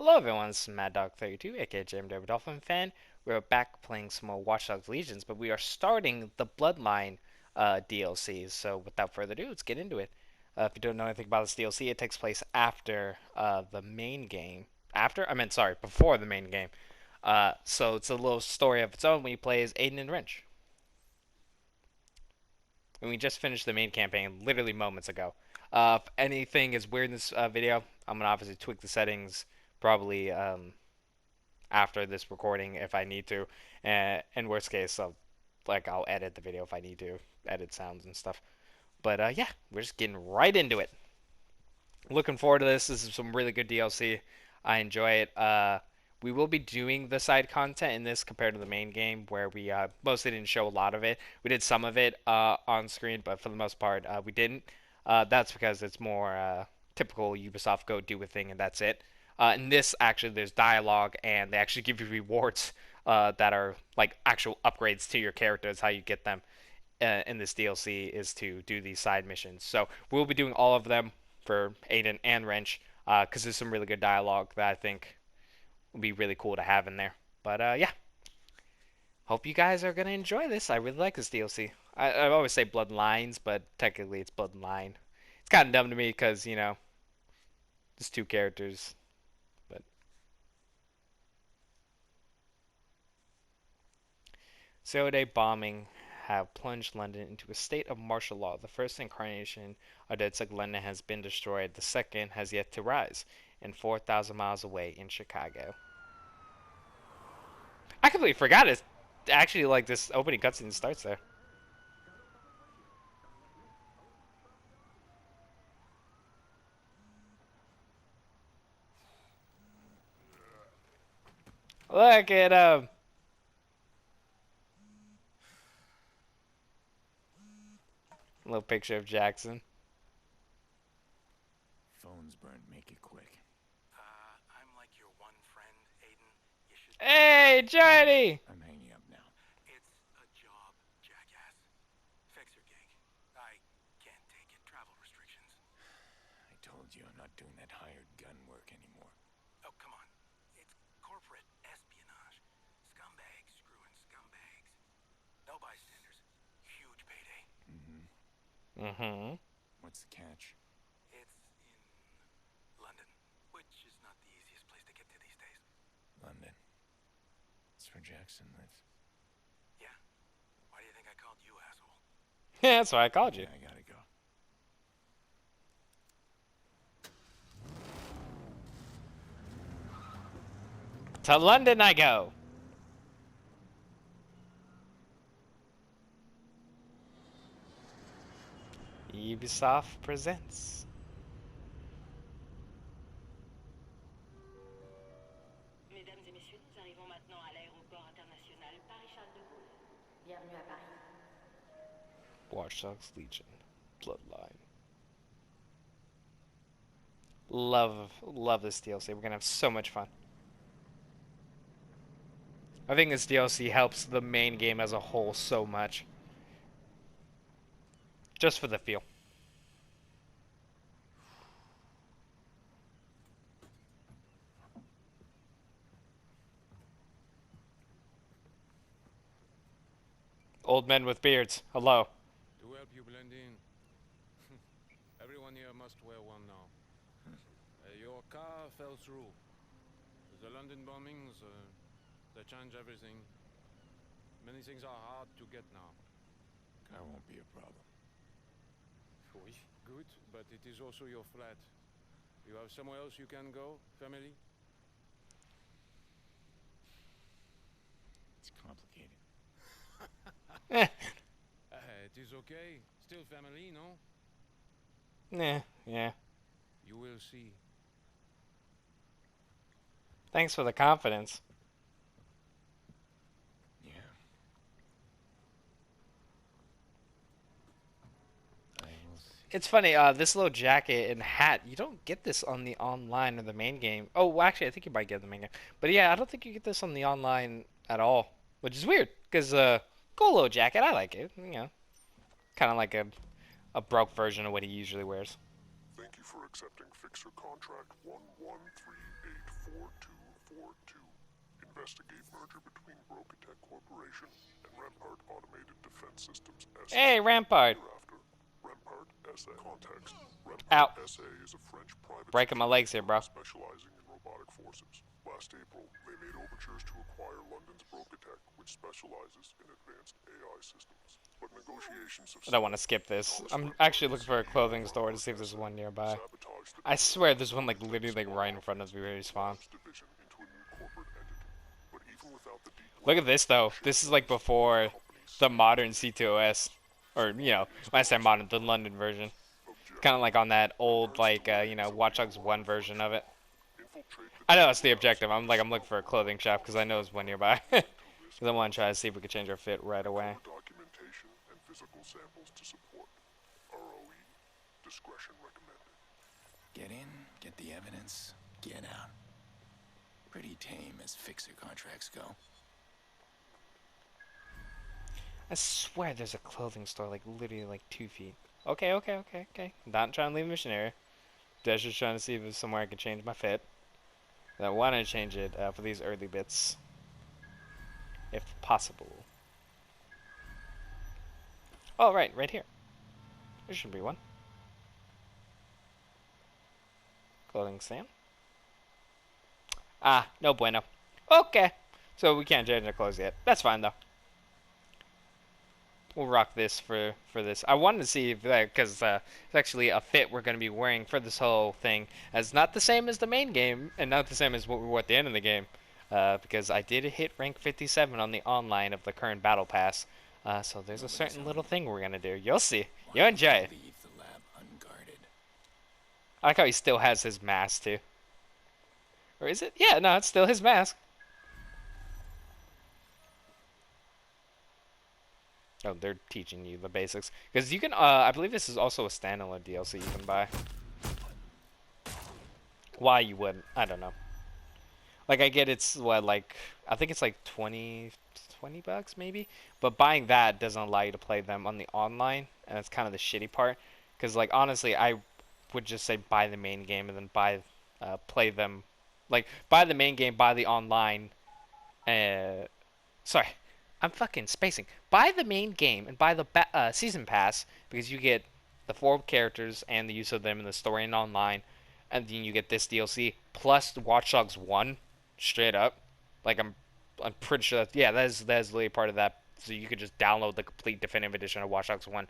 Hello everyone, this is MaddDog32, aka Jam Derby Dolphin fan. We're back playing some more Watch Dogs Legions, but we are starting the Bloodline DLC. So without further ado, let's get into it. If you don't know anything about this DLC, it takes place after the main game. Before the main game. So it's a little story of its own when you play as Aiden and Wrench. And we just finished the main campaign literally moments ago. If anything is weird in this video, I'm going to obviously tweak the settings probably after this recording if I need to. In worst case, I'll edit the video if I need to, edit sounds and stuff. But yeah, we're just getting right into it. Looking forward to this. This is some really good DLC. I enjoy it. We will be doing the side content in this compared to the main game, where we mostly didn't show a lot of it. We did some of it on screen, but for the most part, we didn't. That's because it's more typical Ubisoft go do a thing and that's it. In this, actually, there's dialogue, and they actually give you rewards that are like actual upgrades to your characters. How you get them in this DLC is to do these side missions. So we'll be doing all of them for Aiden and Wrench because there's some really good dialogue that I think would be really cool to have in there. But yeah, hope you guys are gonna enjoy this. I really like this DLC. I always say Bloodlines, but technically it's Bloodline. It's kind of dumb to me because there's two characters. But zero-day bombing have plunged London into a state of martial law. The first incarnation of Dead London has been destroyed. The second has yet to rise, and 4,000 miles away in Chicago. I completely forgot it. Actually, like this opening cutscene starts there. Look at him. A little picture of Jackson. Phone's burnt. Make it quick. I'm like your one friend, Aiden. You should. Hey, Johnny! I'm hanging up now. It's a job, jackass. Fix your gig. I can't take it. Travel restrictions. I told you I'm not doing that hired gun work anymore. Oh, come on. It's corporate espionage. Scumbags screwing scumbags. No bystanders. Huge payday. Mm-hmm. Mm-hmm. What's the catch? It's in London, which is not the easiest place to get to these days. London. That's where Jackson lives. Yeah. Why do you think I called you, asshole? Yeah, that's why I called you. Yeah, I gotta go. To London I go. Ubisoft presents. Mesdames et messieurs, nous arrivons maintenant à l'aéroport international Paris-Charles de Gaulle. Bienvenue à Paris. Watch Dogs Legion. Bloodline. Love this DLC. We're gonna have so much fun. I think this DLC helps the main game as a whole so much. Just for the feel. Old men with beards. Hello. To help you blend in, everyone here must wear one now. Your car fell through. The London bombings, they change everything. Many things are hard to get now. Car won't be a problem. Oui, good, but it is also your flat. You have somewhere else you can go, family? It's complicated. It is okay. Still family, no? Yeah. You will see. Thanks for the confidence. Yeah. I will see. It's funny, this little jacket and hat, you don't get this on the online or the main game. Oh, well, actually, I think you might get it in the main game. But yeah, I don't think you get this on the online at all, which is weird, because, cool little jacket, I like it, kind of like a broke version of what he usually wears. Thank you for accepting Fixer Contract 11384242. Investigate merger between Brokatech Corporation and Rampart Automated Defense Systems SA. Hey, Rampart. Hereafter, Rampart SA. Context. Ow. Rampart SA is a French private Breaking my legs here, bro. specializing in robotic forces. Last April, they made overtures to acquire London's Brokatech, which specializes in advanced AI systems. But negotiations have I don't want to skip this. I'm actually looking for a clothing store to see if there's one nearby. I swear there's one like literally like right in front of me where you spawn. Look at this though. This is like before the modern C2OS. Or, you know, when I say modern, the London version. Kind of like on that old, like, you know, Watch Dogs 1 version of it. I know that's the objective. I'm looking for a clothing shop because I know there's one nearby. Because I want to try to see if we can change our fit right away. Documentation and physical samples to support. ROE. Discretion recommended. Get in, get the evidence, get out. Pretty tame as fixer contracts go. I swear there's a clothing store like literally like 2 feet. Okay. Not trying to leave the mission area. Just trying to see if there's somewhere I can change my fit. And I want to change it for these early bits. If possible. Oh, right here. There should be one. Clothing stand. Ah, no bueno. Okay. So we can't change our clothes yet. That's fine though. We'll rock this for this. I wanted to see if because it's actually a fit we're going to be wearing for this whole thing. It's not the same as the main game, and not the same as what we wore at the end of the game. Because I did hit rank 57 on the online of the current battle pass. So there's a certain little thing we're going to do. You'll see. You'll enjoy it. Leave the lab unguarded. I like how he still has his mask too. Or is it? Yeah, no, it's still his mask. Oh, they're teaching you the basics. Because you can, I believe this is also a standalone DLC you can buy. Why you wouldn't, I don't know. Like, I get it's, what, like, I think it's like 20 bucks maybe? But buying that doesn't allow you to play them on the online, and that's kind of the shitty part. Because, like, honestly, I would just say buy the main game and then play them. Like, buy the main game, buy the online, sorry. I'm fucking spacing. Buy the main game and buy the season pass because you get the 4 characters and the use of them in the story and online, and then you get this DLC plus Watch Dogs 1 straight up. Like I'm pretty sure that is literally part of that. So you could just download the complete definitive edition of Watch Dogs 1.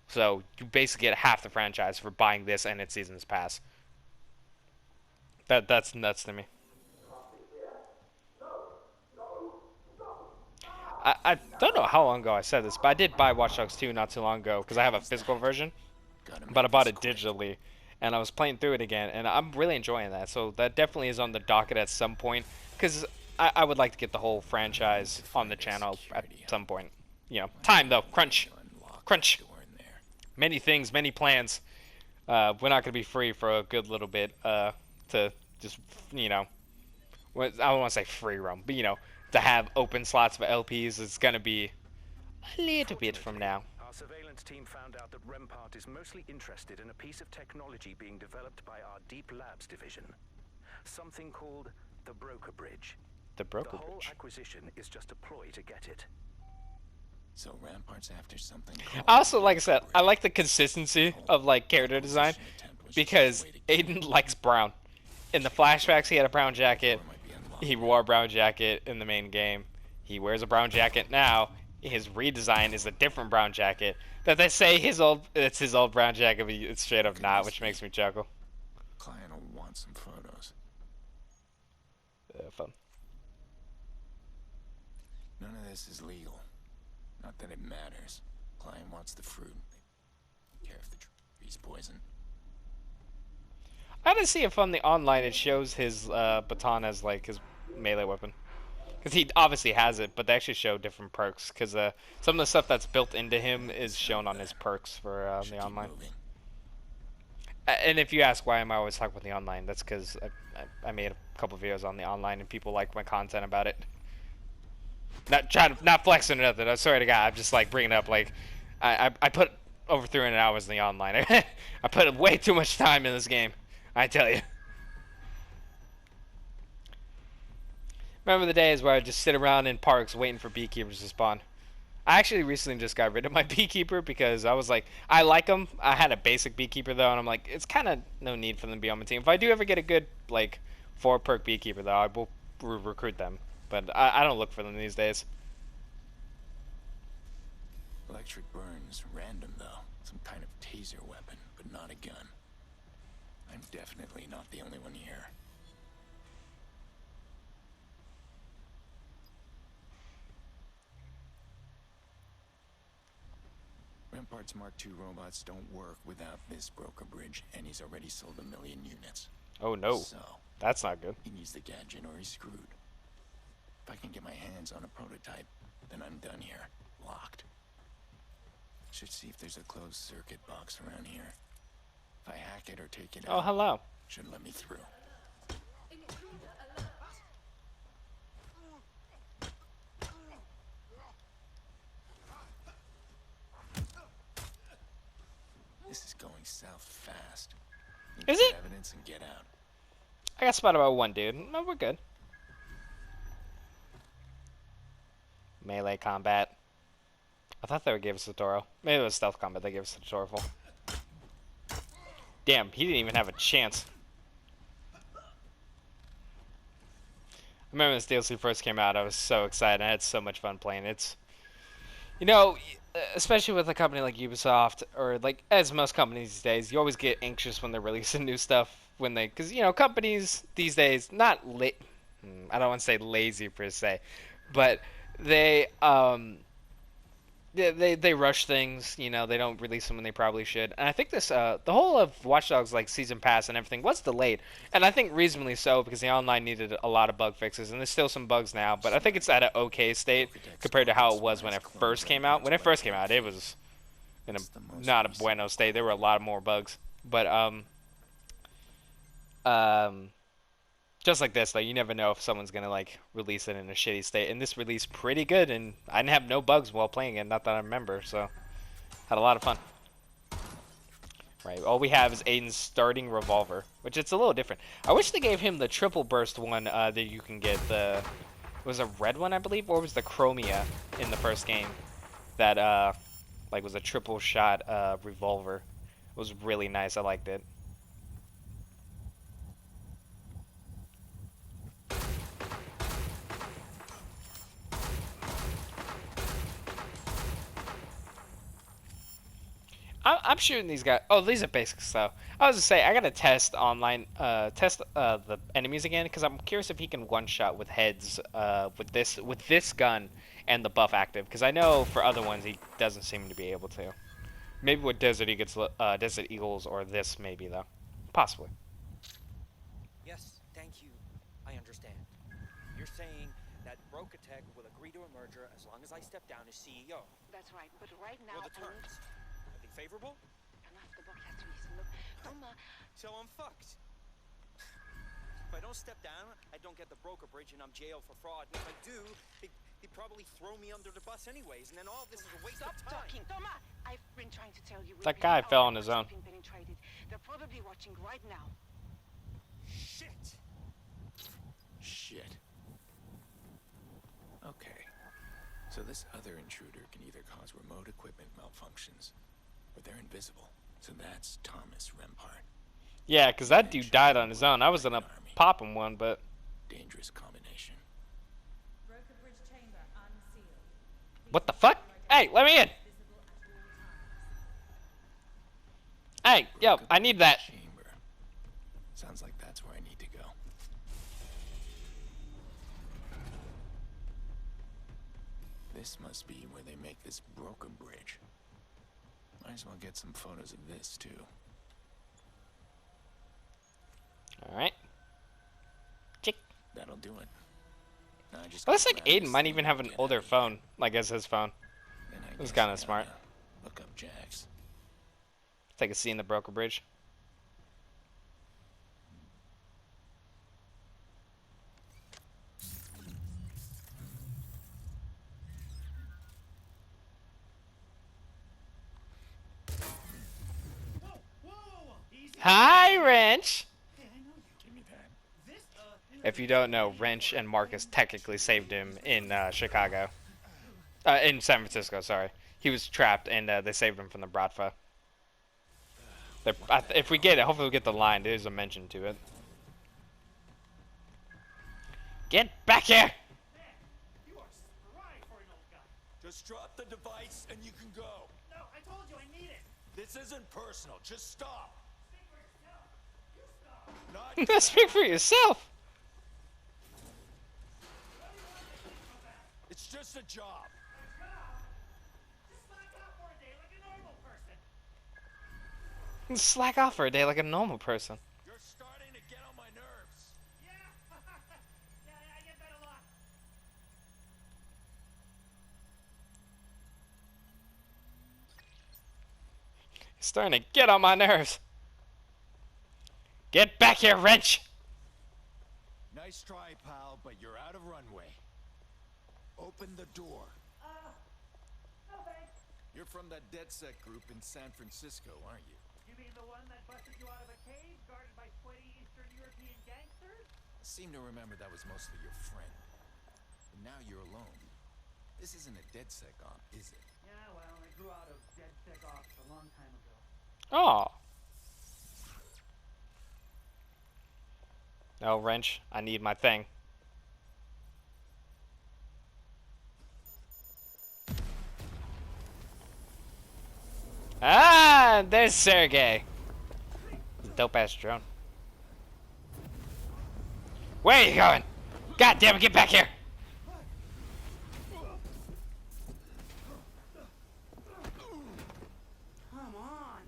So you basically get half the franchise for buying this and its seasons pass. That's nuts to me. I don't know how long ago I said this, but I did buy Watch Dogs 2 not too long ago because I have a physical version, but I bought it digitally, and I was playing through it again, and I'm really enjoying that. So that definitely is on the docket at some point because I would like to get the whole franchise on the channel at some point. You know, time though, crunch. Many things, many plans. We're not going to be free for a good little bit to just, you know, I don't want to say free roam, but, you know, to have open slots for LPs is going to be a little bit from now. Our surveillance team found out that Rempart is mostly interested in a piece of technology being developed by our Deep Labs division. Something called the Broker Bridge. The Broker The whole Bridge. acquisition is just a ploy to get it. So Rampart's after something. Also, like I said, I like the consistency of like character design because Aiden likes brown. In the flashbacks, he had a brown jacket. He wore a brown jacket in the main game. He wears a brown jacket now. His redesign is a different brown jacket. That they say it's his old brown jacket, but it's straight up not, which makes me chuckle. Client will want some photos. Fun. None of this is legal. Not that it matters. Client wants the fruit. They care if the tree's poison. I didn't see if on the online it shows his baton as like his melee weapon. Because he obviously has it, but they actually show different perks. Because some of the stuff that's built into him is shown on his perks for the online. And if you ask why am I always talking about the online, that's because I made a couple videos on the online and people like my content about it. Not flexing or nothing. I swear to God, I'm just like bringing it up. Like I put over 300 hours in the online. I put way too much time in this game, I tell you. Remember the days where I just sit around in parks waiting for beekeepers to spawn. I actually recently just got rid of my beekeeper because I was like, I like them. I had a basic beekeeper though, and I'm like, it's kind of no need for them to be on my team. If I do ever get a good like 4-perk beekeeper though, I will recruit them. But I don't look for them these days. Electric burns, random though. Some kind of taser weapon, but not a gun. I'm definitely not the only one here. Rampart's Mark II robots don't work without this broker bridge, and he's already sold 1 million units. Oh no, So, that's not good. he needs the gadget or he's screwed. If I can get my hands on a prototype, then I'm done here. Locked. Should see if there's a closed circuit box around here. If I hack it or take it Oh, out, hello. should let me through. This is going south fast. Need Is to it? get evidence and get out. I got spotted by one dude. No, we're good. Melee combat. I thought they would give us a tutorial. Maybe it was stealth combat they gave us a tutorial for. Damn, he didn't even have a chance. I remember when this DLC first came out, I was so excited. I had so much fun playing it. It's, you know, especially with a company like Ubisoft, or like as most companies these days, you always get anxious when they're releasing new stuff. When they, because you know, companies these days, not I don't want to say lazy per se, but they they rush things. You know, they don't release them when they probably should. And I think this the whole of Watch Dogs like season pass and everything was delayed, and I think reasonably so because the online needed a lot of bug fixes, and there's still some bugs now. But I think it's at an okay state compared to how it was when it first came out. When it first came out, it was in a not a bueno state. There were a lot more bugs, but just like this, like you never know if someone's gonna like release it in a shitty state. And this released pretty good, and I didn't have no bugs while playing it, not that I remember. So had a lot of fun. Right, all we have is Aiden's starting revolver, which it's a little different. I wish they gave him the triple burst one that you can get. It was a red one, I believe, or was the Chromia in the first game that like was a triple shot revolver. It was really nice. I liked it. I'm shooting these guys. Oh, these are basics though. I was to say I gotta test online, test the enemies again because I'm curious if he can one shot with heads with this gun and the buff active because I know for other ones he doesn't seem to be able to. Maybe with Desert he gets Desert Eagles or this maybe though, possibly. Yes, thank you. I understand. You're saying that Brokatech will agree to a merger as long as I step down as CEO. That's right, but right now Will the terms? Are they favorable? So I'm fucked. If I don't step down, I don't get the broker bridge and I'm jailed for fraud. And if I do, he'd probably throw me under the bus anyways, and then all this is a waste of time. Talking. Thomas, I've been trying to tell you. That guy fell on his own. They're probably watching right now. Shit. Shit. Okay. So this other intruder can either cause remote equipment malfunctions, or they're invisible. So that's Thomas Rempart. Yeah, because that dude died on his own. I was gonna pop him one, but dangerous combination. What the fuck? Hey, let me in. Hey, yo, I need that. Chamber. Sounds like that's where I need to go. This must be where they make this broker bridge. Might as well get some photos of this too. Alright. Chick. That'll do it. Now I just Looks gotta like grab Aiden this might thing even and have an get older out of phone, like as his phone. here. Then I It was guess kinda I smart. gotta look up Jax. Take a seat in the broker bridge. Hi, Wrench. Hey, I know you. Give me that. If you don't know, Wrench and Marcus technically saved him in Chicago. In San Francisco, sorry. He was trapped, and they saved him from the Bratva. If we get it, hopefully we get the line. There's a mention to it. Get back here! You are spry for an old guy. Just drop the device and you can go. No, I told you I need it. This isn't personal. Just stop. Speak for yourself. You stop. Not Speak for yourself. It's just a job. Just slack off for a day like a normal person. Slack off for a day like a normal person. You're starting to get on my nerves. Yeah. Yeah, I get that a lot. He's starting to get on my nerves. Get back here, Wrench! Nice try, pal, but you're out of runway. Open the door. No thanks. You're from that DedSec group in San Francisco, aren't you? You mean the one that busted you out of a cave guarded by sweaty Eastern European gangsters? I seem to remember that was mostly your friend. But now you're alone. This isn't a DedSec op, is it? Yeah, well, I grew out of dead sick ops a long time ago. Oh. No, Wrench, I need my thing. Ah, there's Sergey. Dope ass drone. Where are you going? God damn it, get back here! Come on.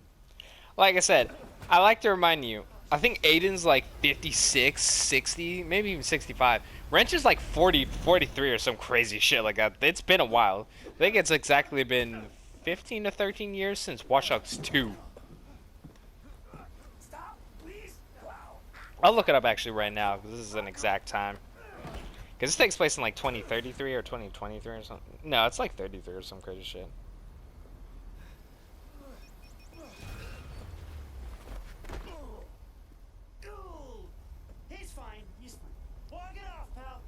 Like I said, I like to remind you, I think Aiden's like 56, 60, maybe even 65. Wrench is like 40, 43 or some crazy shit like that. It's been a while. I think it's exactly been 15 to 13 years since Watch Dogs 2. Stop, please. Wow. I'll look it up actually right now because this is an exact time. Because this takes place in like 2033 or 2023 or something. No, it's like 33 or some crazy shit. He's fine. He's fine. Walk it off, pal.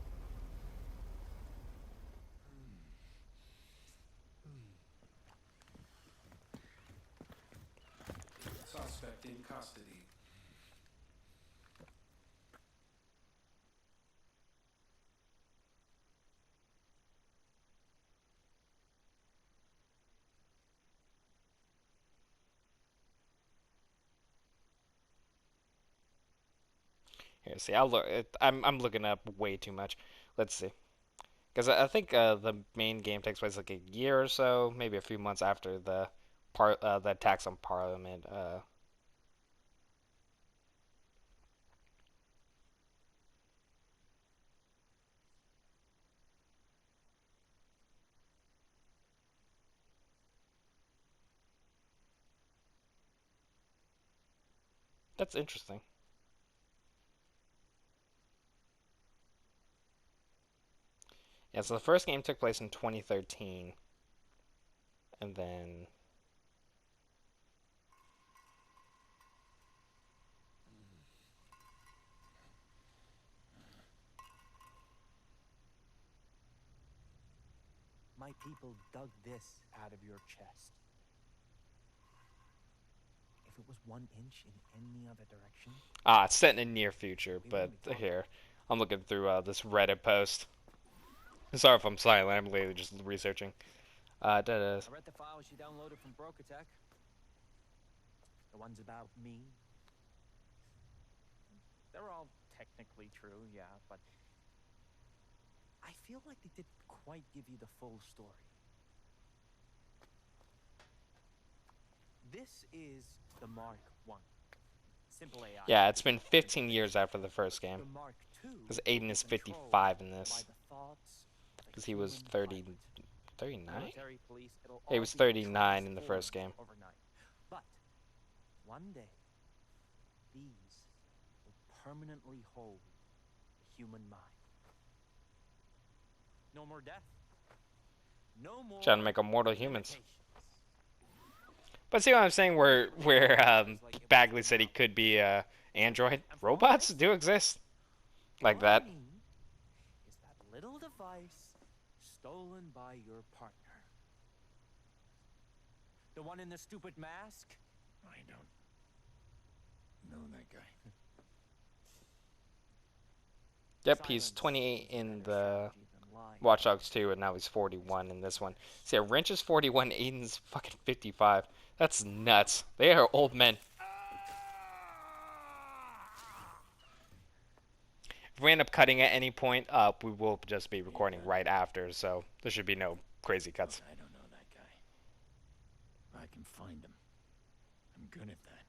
Suspect in custody. Here, see, I'll look. I'm looking up way too much. Let's see. Because I think the main game takes place like a year or so, maybe a few months after the attacks on Parliament. That's interesting. Yeah, so the first game took place in 2013, and then My people dug this out of your chest. If it was 1 inch in any other direction, it's set in the near future. But here, I'm looking through this Reddit post. Sorry if I'm silent. I'm literally just researching. I read the files you downloaded from Brokertech. The ones about me. They're all technically true, yeah, but I feel like they didn't quite give you the full story. This is the Mark I. Simple AI. Yeah, it's been 15 years after the first game. The Mark II Because Aiden is controlled 55 in by this. the thoughts of a Because he was human 30, pilot. 39? Military, police, it'll He all was be 39 in the transformed first game. overnight. But one day, these will permanently hold the human mind. No more death. No more Trying to make immortal humans. limitations. But see what I'm saying? Where Bagley said he could be android. Robots do exist like All I that. need is that little device stolen by your partner. The one in the stupid mask? I don't know that guy. Yep, he's 28 in the Watch Dogs 2, and now he's 41 in this one. See, Wrench is 41, Aiden's fucking 55. That's nuts. They are old men. If we end up cutting at any point, we will just be recording right after, so there should be no crazy cuts. I don't know that guy. But I can find him. I'm good at that.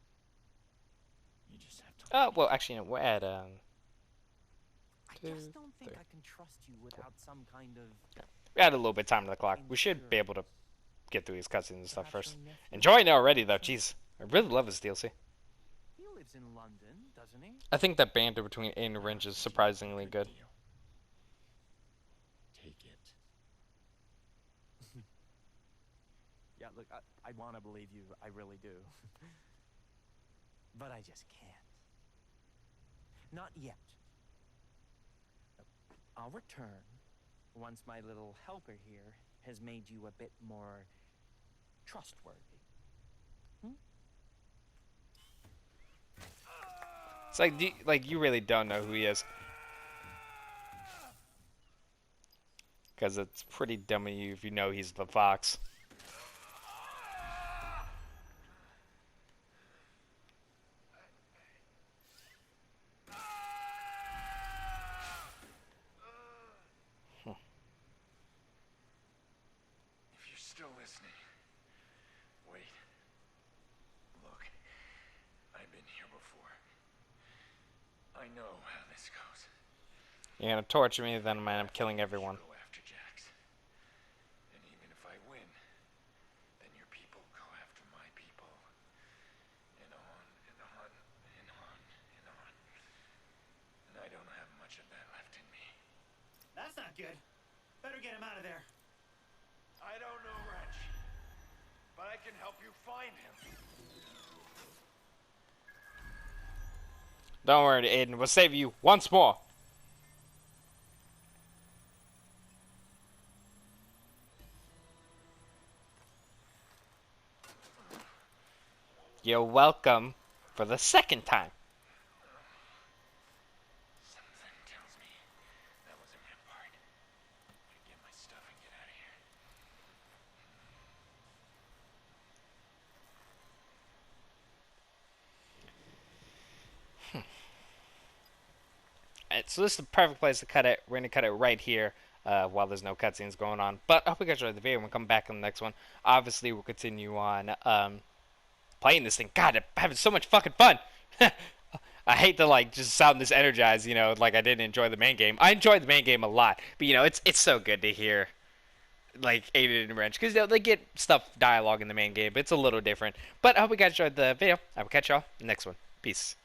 You just have to. Well, actually, no, we're at, I just don't think I can trust you without some kind of... we had a little bit of time on the clock. We should be able to get through these cutscenes and stuff first. Enjoying it already, though. Jeez. I really love this DLC. He lives in London, doesn't he? I think that banter between Aiden and Wrench is surprisingly good. Take it. Yeah, look, I want to believe you. I really do. But I just can't. Not yet. I'll return once my little helper here has made you a bit more trustworthy. It's like you really don't know who he is. Because it's pretty dumb of you if you know he's the Fox. If you're still listening, wait. Look, I've been here before. I know how this goes. You're gonna torture me, then man, I'm killing everyone. Go after Jax. And even if I win, then your people go after my people. And on and on and on and on. And I don't have much of that left in me. That's not good. Better get him out of there. I don't know Wrench, but I can help you find him. Don't worry, Aiden. We'll save you once more. You're welcome for the second time. Something tells me that was a rampart. I get my stuff and get out of here. Alright, so this is the perfect place to cut it. We're gonna cut it right here while there's no cutscenes going on. But I hope you guys enjoyed the video. We'll come back on the next one. Obviously, we'll continue on playing this thing. God, I'm having so much fucking fun. I hate to like just sound this energized, you know, like I didn't enjoy the main game. I enjoyed the main game a lot, but you know, it's so good to hear like Aiden and Wrench because they get stuff dialogue in the main game, but it's a little different. But I hope you guys enjoyed the video. I will catch y'all in the next one. Peace.